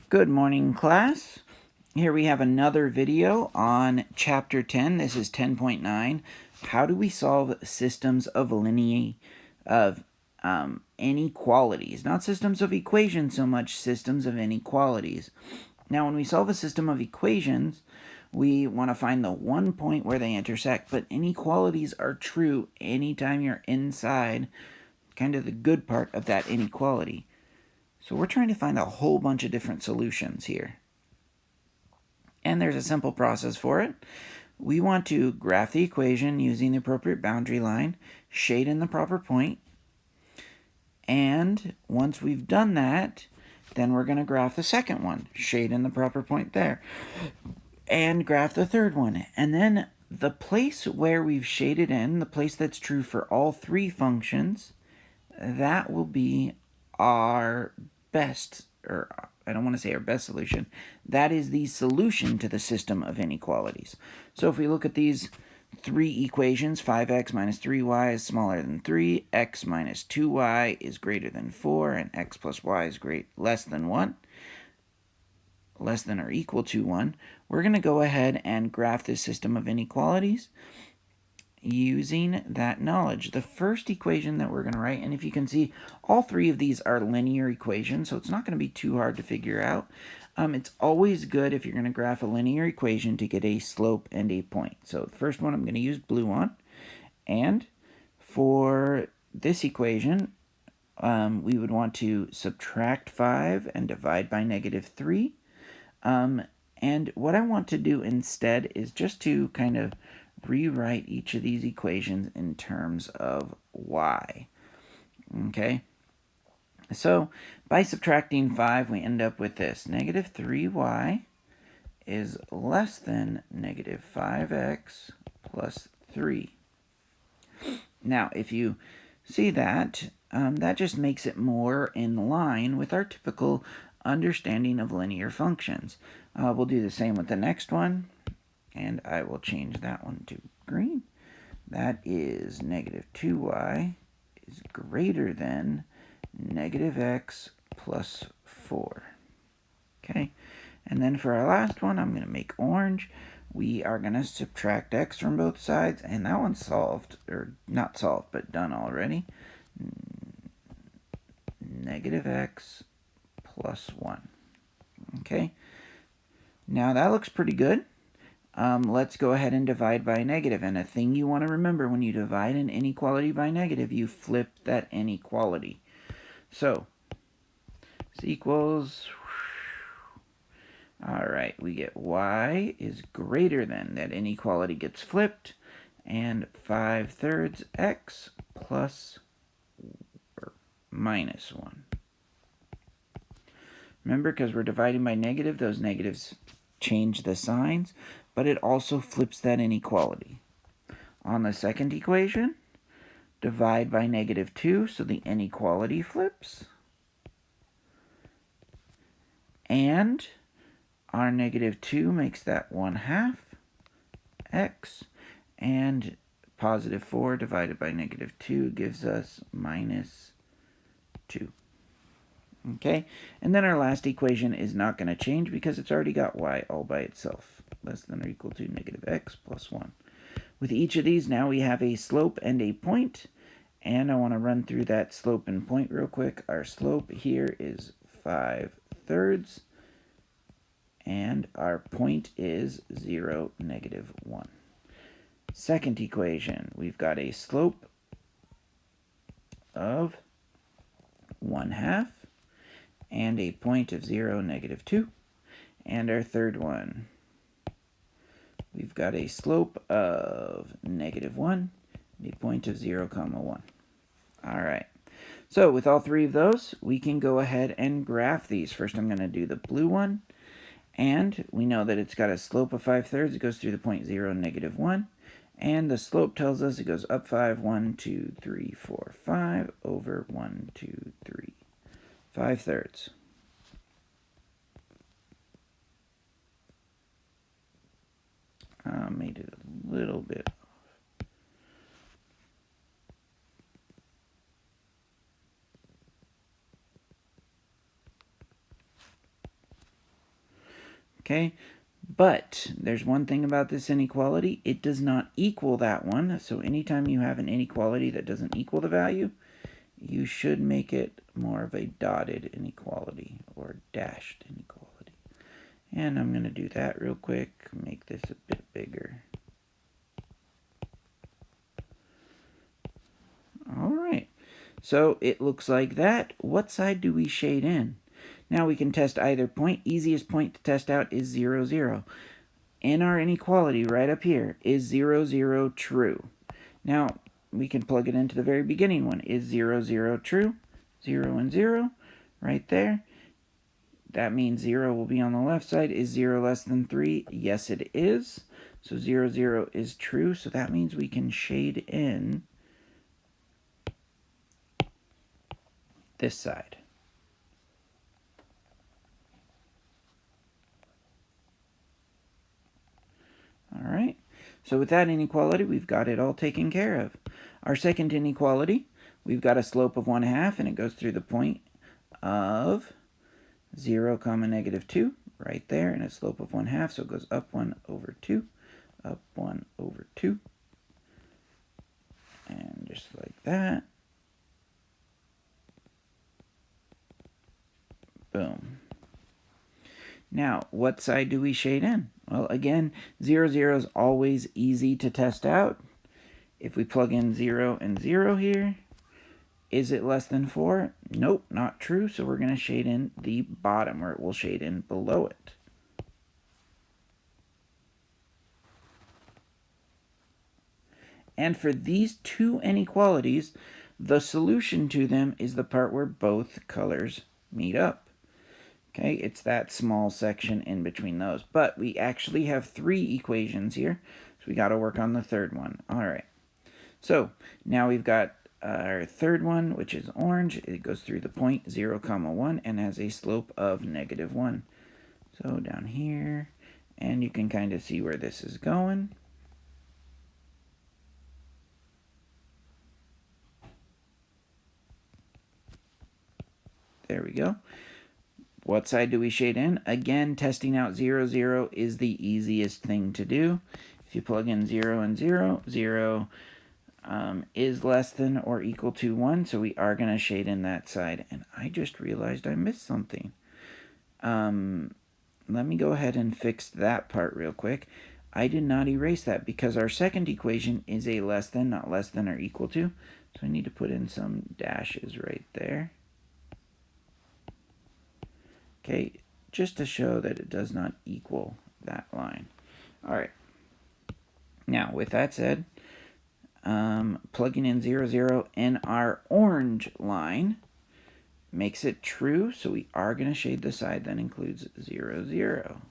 Good morning, class. Here we have another video on Chapter 10. This is 10.9. How do we solve systems of inequalities? Not systems of equations so much, systems of inequalities. Now, when we solve a system of equations, we want to find the one point where they intersect, but inequalities are true anytime you're inside kind of the good part of that inequality. So we're trying to find a whole bunch of different solutions here. And there's a simple process for it. We want to graph the equation using the appropriate boundary line, shade in the proper point, and once we've done that, then we're going to graph the second one, shade in the proper point there, and graph the third one. And then the place where we've shaded in, the place that's true for all three functions, that will be our best, or I don't want to say our best solution, that is the solution to the system of inequalities. So if we look at these three equations, 5x minus 3y is smaller than 3, x minus 2y is greater than 4, and x plus y is less than 1, less than or equal to 1, we're going to go ahead and graph this system of inequalities using that knowledge. The first equation that we're going to write, and if you can see, all three of these are linear equations, so it's not going to be too hard to figure out. It's always good if you're going to graph a linear equation to get a slope and a point. So the first one I'm going to use blue on, and for this equation, we would want to subtract 5 and divide by -3. And what I want to do instead is just to kind of rewrite each of these equations in terms of y. Okay? So, by subtracting 5, we end up with this. -3y is less than -5x plus 3. Now, if you see that, that just makes it more in line with our typical understanding of linear functions. We'll do the same with the next one, and I will change that one to green. That is -2y is greater than -x plus 4. Okay, and then for our last one, I'm going to make orange. We are going to subtract x from both sides, and that one's solved, or not solved, but done already. -x plus 1. Okay, now that looks pretty good. Let's go ahead and divide by negative. And a thing you want to remember, when you divide an inequality by negative, you flip that inequality. So, this equals, all right, we get y is greater than, that inequality gets flipped, and 5/3 x plus or minus 1. Remember, because we're dividing by negative, those negatives change the signs, but it also flips that inequality. On the second equation, divide by -2, so the inequality flips. And our -2 makes that 1/2 x, and positive 4 divided by -2 gives us -2. Okay, and then our last equation is not going to change because it's already got y all by itself, less than or equal to -x plus 1. With each of these, now we have a slope and a point, and I want to run through that slope and point real quick. Our slope here is 5/3, and our point is 0, -1. Second equation, we've got a slope of 1/2, and a point of 0, -2. And our third one, we've got a slope of -1, and a point of 0, 1. All right. So with all three of those, we can go ahead and graph these. First, I'm going to do the blue one. And we know that it's got a slope of 5/3. It goes through the point 0, -1. And the slope tells us it goes up 5, 1, 2, 3, 4, 5, over 1, 2, 3. 5/3. Made it a little bit off. Okay, but there's one thing about this inequality. It does not equal that one. So anytime you have an inequality that doesn't equal the value, you should make it more of a dotted inequality or dashed inequality. And I'm going to do that real quick, make this a bit bigger. All right, so it looks like that. What side do we shade in? Now we can test either point. Easiest point to test out is 0, 0. In our inequality right up here, is 0, 0 true? Now, we can plug it into the very beginning one. Is 0, 0 true? 0 and 0, right there. That means 0 will be on the left side. Is 0 less than 3? Yes, it is. So 0, 0 is true. So that means we can shade in this side. All right. So with that inequality, we've got it all taken care of. Our second inequality, we've got a slope of 1/2, and it goes through the point of 0, negative 2, right there, and a slope of 1/2, so it goes up 1 over 2, up 1 over 2, and just like that. Boom. Now, what side do we shade in? Well, again, 0, 0 is always easy to test out. If we plug in 0 and 0 here, is it less than 4? Nope, not true. So we're going to shade in the bottom, or it will shade in below it. And for these two inequalities, the solution to them is the part where both colors meet up. Okay, it's that small section in between those. But we actually have 3 equations here, so we got to work on the third one. All right. So now we've got our third one, which is orange. It goes through the point 0, 1 and has a slope of negative 1. So down here, and you can kind of see where this is going. There we go. What side do we shade in? Again, testing out 0, 0 is the easiest thing to do. If you plug in 0 and 0, 0 is less than or equal to 1, so we are going to shade in that side. And I just realized I missed something. Let me go ahead and fix that part real quick. I did not erase that because our second equation is a less than, not less than or equal to. So I need to put in some dashes right there. Okay, just to show that it does not equal that line. All right. Now, with that said, plugging in 0, 0 in our orange line makes it true, so we are going to shade the side that includes 0, 0.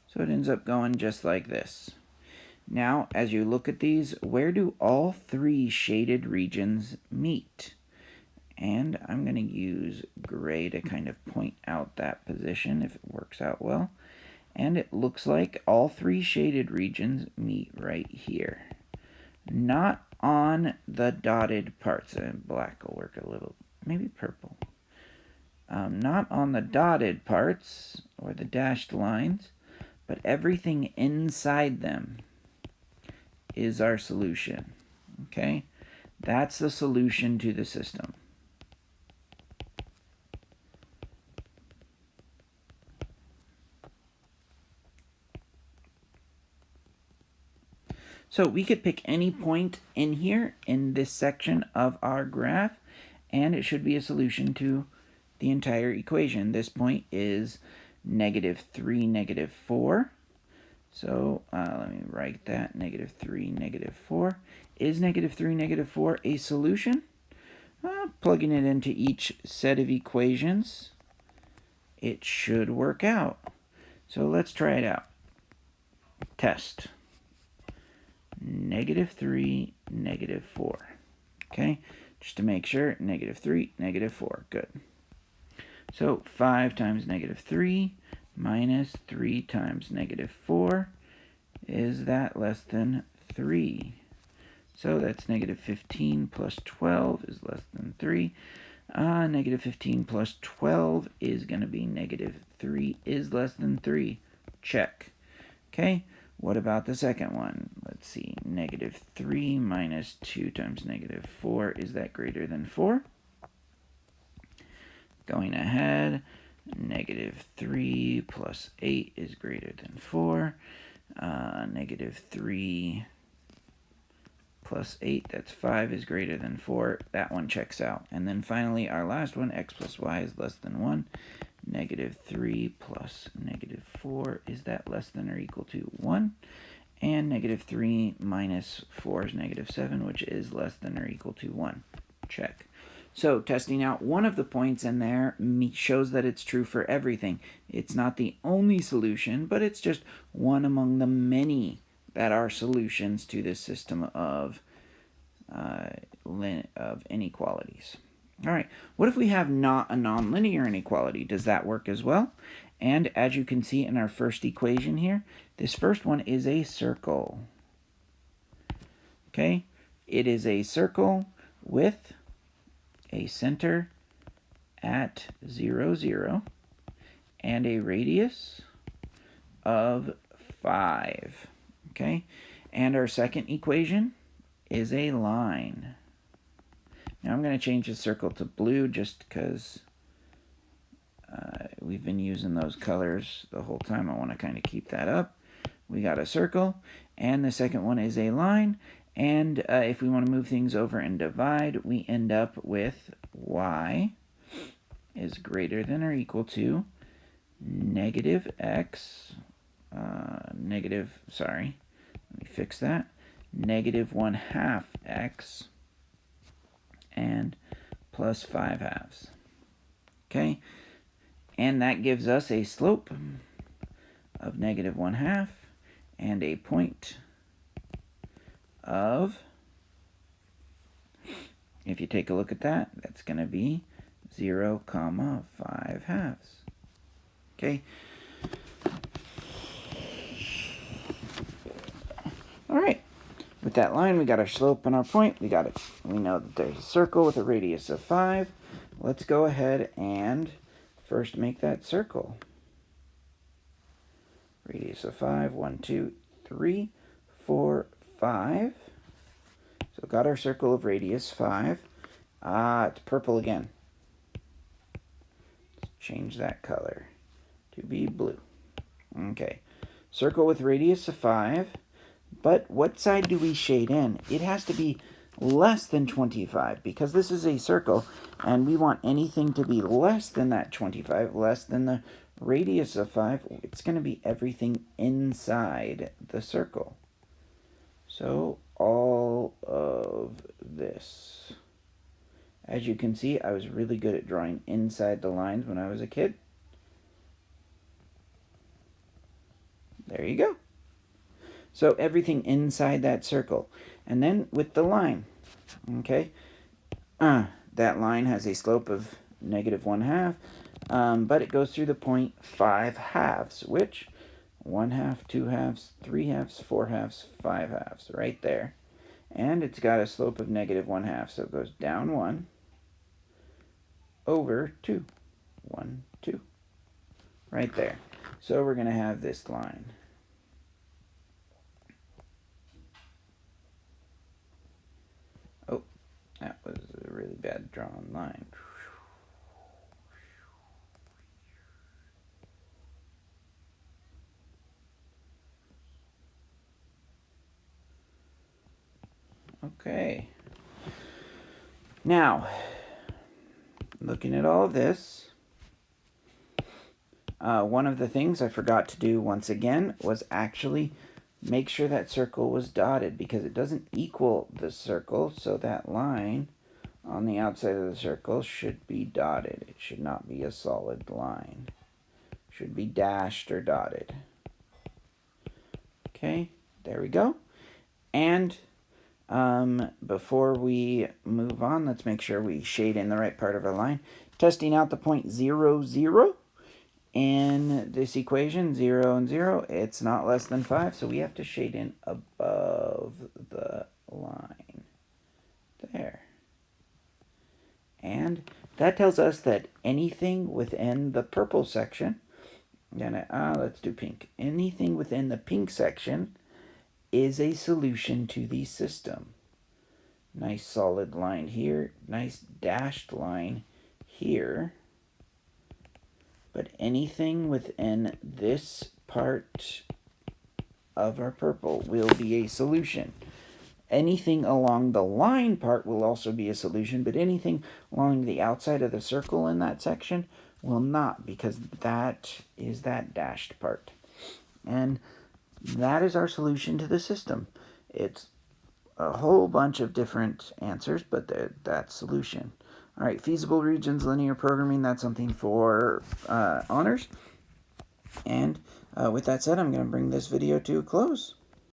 So it ends up going just like this. Now, as you look at these, where do all 3 shaded regions meet? And I'm going to use gray to kind of point out that position if it works out well. And it looks like all 3 shaded regions meet right here. Not on the dotted parts. And black will work a little, maybe purple. Not on the dotted parts or the dashed lines, but everything inside them is our solution. Okay? That's the solution to the system. So we could pick any point in here in this section of our graph, and it should be a solution to the entire equation. This point is -3, -4. So let me write that, -3, -4. Is -3, -4 a solution? Plugging it into each set of equations, it should work out. So let's try it out. Test. -3, -4. Okay, just to make sure, -3, -4. Good. So 5 times -3 minus 3 times -4. Is that less than 3? So that's -15 plus 12 is less than 3. Negative 15 plus 12 is going to be negative 3 is less than 3. Check. Okay, what about the second one? Let's see, negative 3 minus 2 times negative 4, is that greater than 4? Going ahead, negative 3 plus 8 is greater than 4. Negative 3 plus 8, that's 5, is greater than 4. That one checks out. And then finally, our last one, x plus y is less than 1. Negative 3 plus negative 4, is that less than or equal to 1? And negative 3 minus 4 is negative 7, which is less than or equal to 1. Check. So testing out one of the points in there shows that it's true for everything. It's not the only solution, but it's just one among the many that are solutions to this system of inequalities. All right, what if we have not a nonlinear inequality? Does that work as well? And as you can see in our first equation here, this first one is a circle. Okay, it is a circle with a center at 0, 0, and a radius of 5. Okay, and our second equation is a line. Now I'm going to change the circle to blue just because we've been using those colors the whole time. I want to kind of keep that up. We got a circle, and the second one is a line. And if we want to move things over and divide, we end up with y is greater than or equal to negative x, let me fix that, negative 1/2 x and plus 5 halves. Okay, and that gives us a slope of negative 1/2 and a point of, if you take a look at that, that's going to be 0, 5 halves. Okay. All right. With that line, we got our slope and our point. We got it. We know that there's a circle with a radius of 5. Let's go ahead and first make that circle. Radius of 5, 1, 2, 3, 4, 5. So got our circle of radius 5. It's purple again. Let's change that color to be blue. Okay. Circle with radius of 5. But what side do we shade in? It has to be less than 25 because this is a circle and we want anything to be less than that 25, less than the radius of 5. It's going to be everything inside the circle. So all of this. As you can see, I was really good at drawing inside the lines when I was a kid. There you go. So everything inside that circle. And then with the line, okay, that line has a slope of negative 1/2, but it goes through the point 5 halves, which 1/2, 2 halves, 3 halves, 4 halves, 5 halves, right there. And it's got a slope of negative 1/2, so it goes down 1, over 2, 1, 2, right there. So we're going to have this line. That was a really bad drawn line. Okay. Now, looking at all of this, one of the things I forgot to do once again was actually make sure that circle was dotted because it doesn't equal the circle, so that line on the outside of the circle should be dotted. It should not be a solid line. It should be dashed or dotted. Okay, there we go. And before we move on, let's make sure we shade in the right part of our line. Testing out the point 0, 0. In this equation, 0 and 0, it's not less than 5, so we have to shade in above the line. There. And that tells us that anything within the purple section, let's do pink. Anything within the pink section is a solution to the system. Nice solid line here, nice dashed line here. But anything within this part of our purple will be a solution. Anything along the line part will also be a solution, but anything along the outside of the circle in that section will not, because that is that dashed part. And that is our solution to the system. It's a whole bunch of different answers, but that's solution. All right, feasible regions, linear programming, that's something for honors. And with that said, I'm going to bring this video to a close.